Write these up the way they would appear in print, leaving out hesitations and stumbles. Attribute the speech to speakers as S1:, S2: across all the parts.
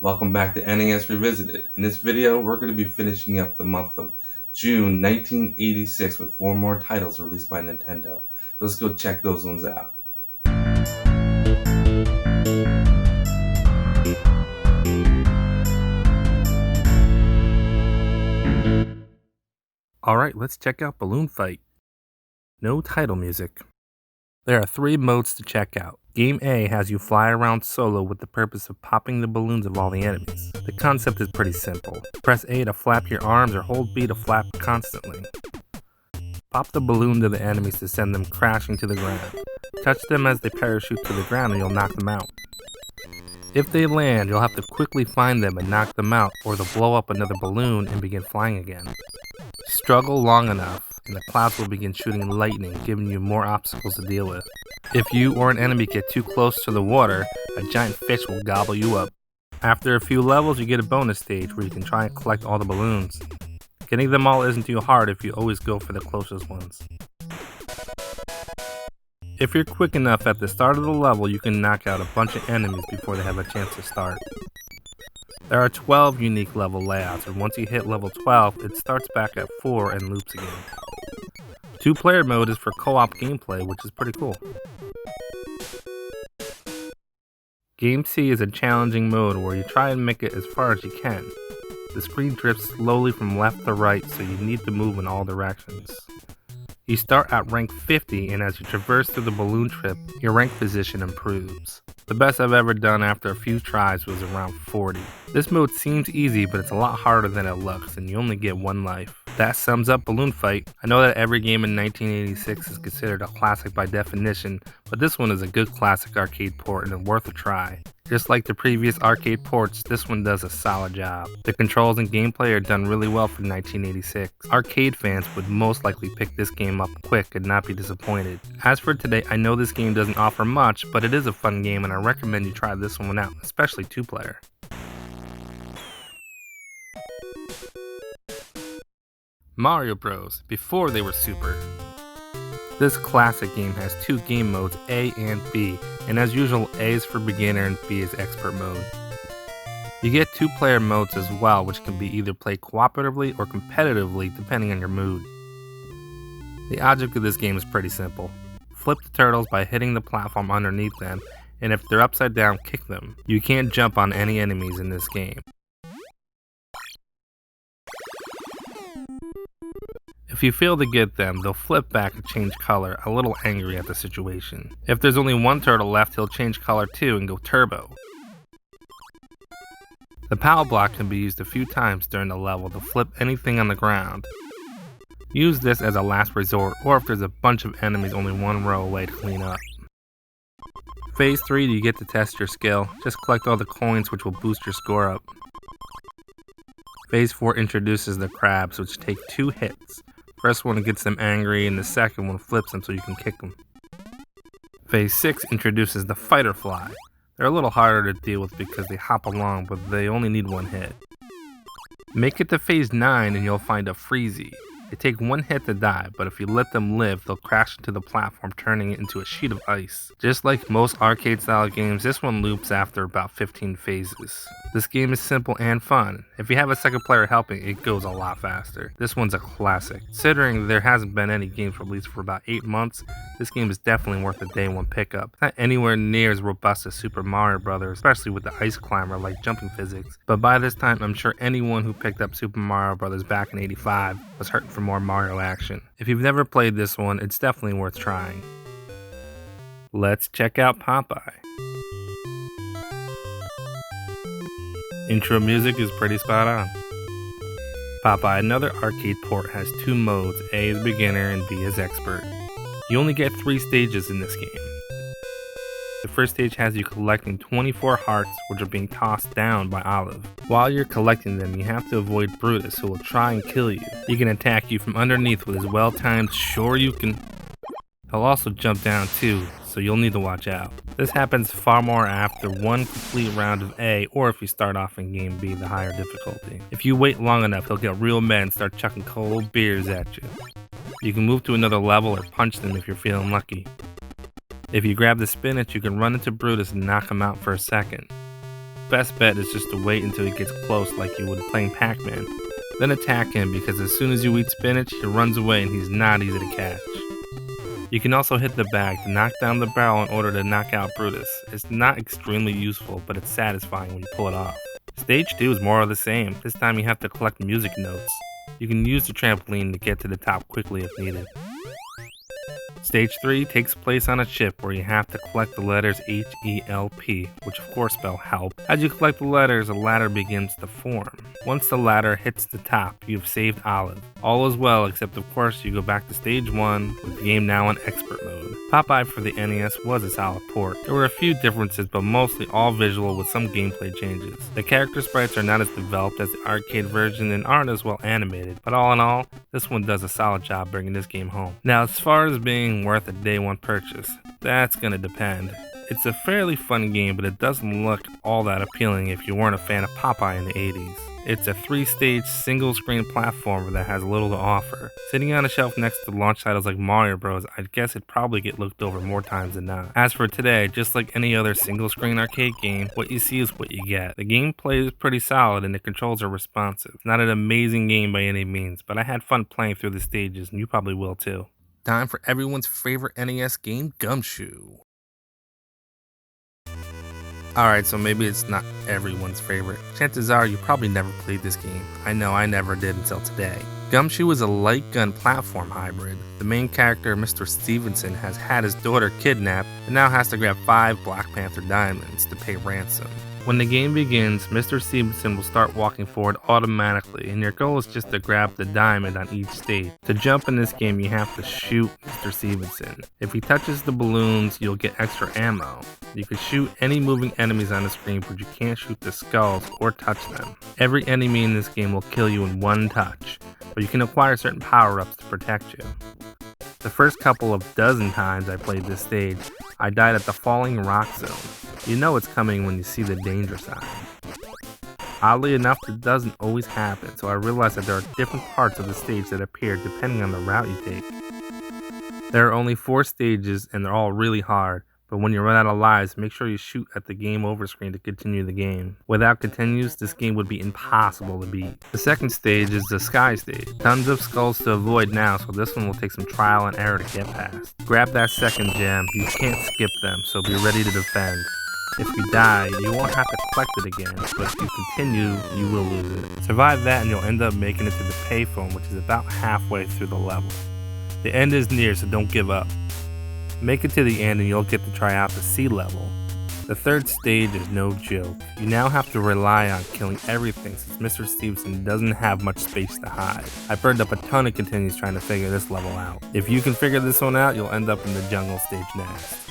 S1: Welcome back to NES Revisited. In this video, we're going to be finishing up the month of June 1986 with 4 more titles released by Nintendo. So let's go check those ones out.
S2: Alright, let's check out Balloon Fight. No title music. There are 3 modes to check out. Game A has you fly around solo with the purpose of popping the balloons of all the enemies. The concept is pretty simple. Press A to flap your arms or hold B to flap constantly. Pop the balloon to the enemies to send them crashing to the ground. Touch them as they parachute to the ground and you'll knock them out. If they land, you'll have to quickly find them and knock them out, or they'll blow up another balloon and begin flying again. Struggle long enough, and the clouds will begin shooting lightning, giving you more obstacles to deal with. If you or an enemy get too close to the water, a giant fish will gobble you up. After a few levels, you get a bonus stage where you can try and collect all the balloons. Getting them all isn't too hard if you always go for the closest ones. If you're quick enough at the start of the level, you can knock out a bunch of enemies before they have a chance to start. There are 12 unique level layouts, and once you hit level 12, it starts back at 4 and loops again. 2-player mode is for co-op gameplay, which is pretty cool. Game C is a challenging mode where you try and make it as far as you can. The screen drifts slowly from left to right, so you need to move in all directions. You start at rank 50, and as you traverse through the balloon trip, your rank position improves. The best I've ever done after a few tries was around 40. This mode seems easy, but it's a lot harder than it looks, and you only get 1 life. That sums up Balloon Fight. I know that every game in 1986 is considered a classic by definition, but this one is a good classic arcade port and worth a try. Just like the previous arcade ports, this one does a solid job. The controls and gameplay are done really well for 1986. Arcade fans would most likely pick this game up quick and not be disappointed. As for today, I know this game doesn't offer much, but it is a fun game and I recommend you try this one out, especially 2-player. Mario Bros. Before they were Super. This classic game has 2 game modes, A and B, and as usual, A is for beginner and B is expert mode. You get 2-player modes as well, which can be either played cooperatively or competitively depending on your mood. The object of this game is pretty simple. Flip the turtles by hitting the platform underneath them, and if they're upside down, kick them. You can't jump on any enemies in this game. If you fail to get them, they'll flip back and change color, a little angry at the situation. If there's only 1 turtle left, he'll change color too and go turbo. The POW block can be used a few times during the level to flip anything on the ground. Use this as a last resort, or if there's a bunch of enemies only 1 row away to clean up. Phase 3, you get to test your skill. Just collect all the coins, which will boost your score up. Phase 4 introduces the crabs, which take 2 hits. First one gets them angry, and the second one flips them so you can kick them. Phase 6 introduces the fighter fly. They're a little harder to deal with because they hop along, but they only need 1 hit. Make it to Phase 9 and you'll find a freezy. They take 1 hit to die, but if you let them live, they'll crash into the platform, turning it into a sheet of ice. Just like most arcade-style games, this one loops after about 15 phases. This game is simple and fun. If you have a second player helping, it goes a lot faster. This one's a classic. Considering there hasn't been any games released for about 8 months, this game is definitely worth a day 1 pickup. It's not anywhere near as robust as Super Mario Bros., especially with the ice climber like jumping physics, but by this time I'm sure anyone who picked up Super Mario Bros. Back in '85 was hurting for more Mario action. If you've never played this one, it's definitely worth trying. Let's check out Popeye. Intro music is pretty spot on. Popeye, another arcade port, has 2 modes, A is beginner and B is expert. You only get 3 stages in this game. The first stage has you collecting 24 hearts, which are being tossed down by Olive. While you're collecting them, you have to avoid Brutus, who will try and kill you. He can attack you from underneath with his well-timed Shoryuken. He'll also jump down too, so you'll need to watch out. This happens far more after 1 complete round of A, or if you start off in game B, the higher difficulty. If you wait long enough, he'll get real mad and start chucking cold beers at you. You can move to another level or punch them if you're feeling lucky. If you grab the spinach, you can run into Brutus and knock him out for a second. best bet is just to wait until he gets close like you would playing Pac-Man. Then attack him, because as soon as you eat spinach, he runs away and he's not easy to catch. You can also hit the bag to knock down the barrel in order to knock out Brutus. It's not extremely useful, but it's satisfying when you pull it off. Stage 2 is more of the same. This time you have to collect music notes. You can use the trampoline to get to the top quickly if needed. Stage 3 takes place on a ship where you have to collect the letters H-E-L-P, which of course spell help. As you collect the letters, a ladder begins to form. Once the ladder hits the top, you've saved Olive. All is well, except of course you go back to stage 1 with the game now in expert mode. Popeye for the NES was a solid port. There were a few differences, but mostly all visual with some gameplay changes. The character sprites are not as developed as the arcade version and aren't as well animated, but all in all, this one does a solid job bringing this game home. Now, as far as being worth a day one purchase, that's gonna depend. It's a fairly fun game, but it doesn't look all that appealing if you weren't a fan of Popeye in the 80s. It's a 3-stage single-screen platformer that has little to offer. Sitting on a shelf next to launch titles like Mario Bros, I'd guess it'd probably get looked over more times than not. As for today, just like any other single-screen arcade game, what you see is what you get. The gameplay is pretty solid and the controls are responsive. Not an amazing game by any means, but I had fun playing through the stages and you probably will too. Time for everyone's favorite NES game, Gumshoe. Alright, so maybe it's not everyone's favorite. Chances are you probably never played this game. I know I never did until today. Gumshoe is a light gun platform hybrid. The main character, Mr. Stevenson, has had his daughter kidnapped and now has to grab 5 Black Panther diamonds to pay ransom. When the game begins, Mr. Stevenson will start walking forward automatically, and your goal is just to grab the diamond on each stage. To jump in this game, you have to shoot Mr. Stevenson. If he touches the balloons, you'll get extra ammo. You can shoot any moving enemies on the screen, but you can't shoot the skulls or touch them. Every enemy in this game will kill you in one touch, but you can acquire certain power-ups to protect you. The first couple of dozen times I played this stage, I died at the falling rock zone. You know it's coming when you see the danger sign. Oddly enough, it doesn't always happen, so I realized that there are different parts of the stage that appear depending on the route you take. There are only 4 stages and they're all really hard, but when you run out of lives, make sure you shoot at the game over screen to continue the game. Without continues, this game would be impossible to beat. The second stage is the sky stage. Tons of skulls to avoid now, so this one will take some trial and error to get past. Grab that second gem, you can't skip them, so be ready to defend. If you die, you won't have to collect it again, but if you continue, you will lose it. Survive that and you'll end up making it to the payphone, which is about halfway through the level. The end is near, so don't give up. Make it to the end and you'll get to try out the sea level. The third stage is no joke. You now have to rely on killing everything since Mr. Stevenson doesn't have much space to hide. I burned up a ton of continues trying to figure this level out. If you can figure this one out, you'll end up in the jungle stage next.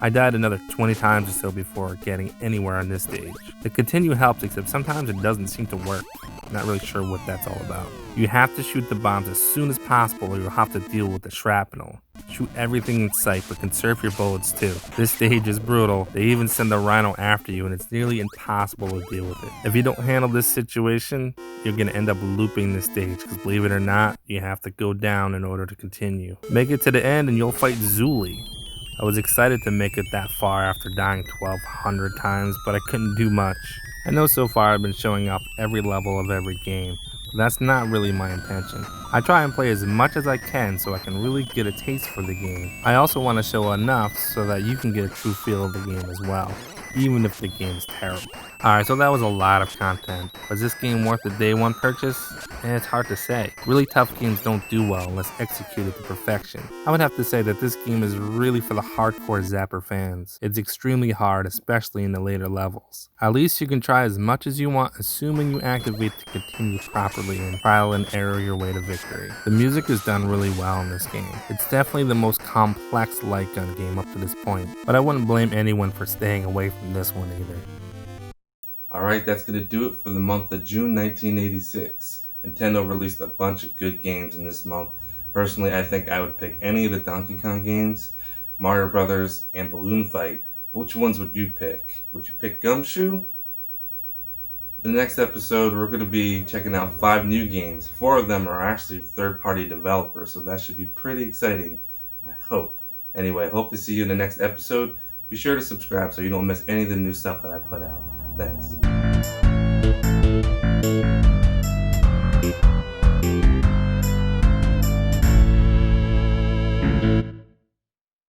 S2: I died another 20 times or so before getting anywhere on this stage. The continue helps, except sometimes it doesn't seem to work. Not really sure what that's all about. You have to shoot the bombs as soon as possible or you'll have to deal with the shrapnel. Shoot everything in sight, but conserve your bullets too. This stage is brutal. They even send the rhino after you and it's nearly impossible to deal with it. If you don't handle this situation, you're gonna end up looping this stage, because believe it or not, you have to go down in order to continue. Make it to the end and you'll fight Zuli. I was excited to make it that far after dying 1,200 times, but I couldn't do much. I know so far I've been showing off every level of every game, but that's not really my intention. I try and play as much as I can so I can really get a taste for the game. I also want to show enough so that you can get a true feel of the game as well, even if the game is terrible. Alright, so that was a lot of content. Was this game worth a day one purchase? It's hard to say. Really tough games don't do well unless executed to perfection. I would have to say that this game is really for the hardcore Zapper fans. It's extremely hard, especially in the later levels. At least you can try as much as you want, assuming you activate to continue properly and trial and error your way to victory. The music is done really well in this game. It's definitely the most complex light gun game up to this point, but I wouldn't blame anyone for staying away from this one either.
S1: Alright, that's going to do it for the month of June 1986. Nintendo released a bunch of good games in this month. Personally, I think I would pick any of the Donkey Kong games, Mario Brothers, and Balloon Fight. Which ones would you pick? Would you pick Gumshoe? In the next episode, we're going to be checking out 5 new games. 4 of them are actually third-party developers, so that should be pretty exciting, I hope. Anyway, I hope to see you in the next episode. Be sure to subscribe so you don't miss any of the new stuff that I put out. Thanks.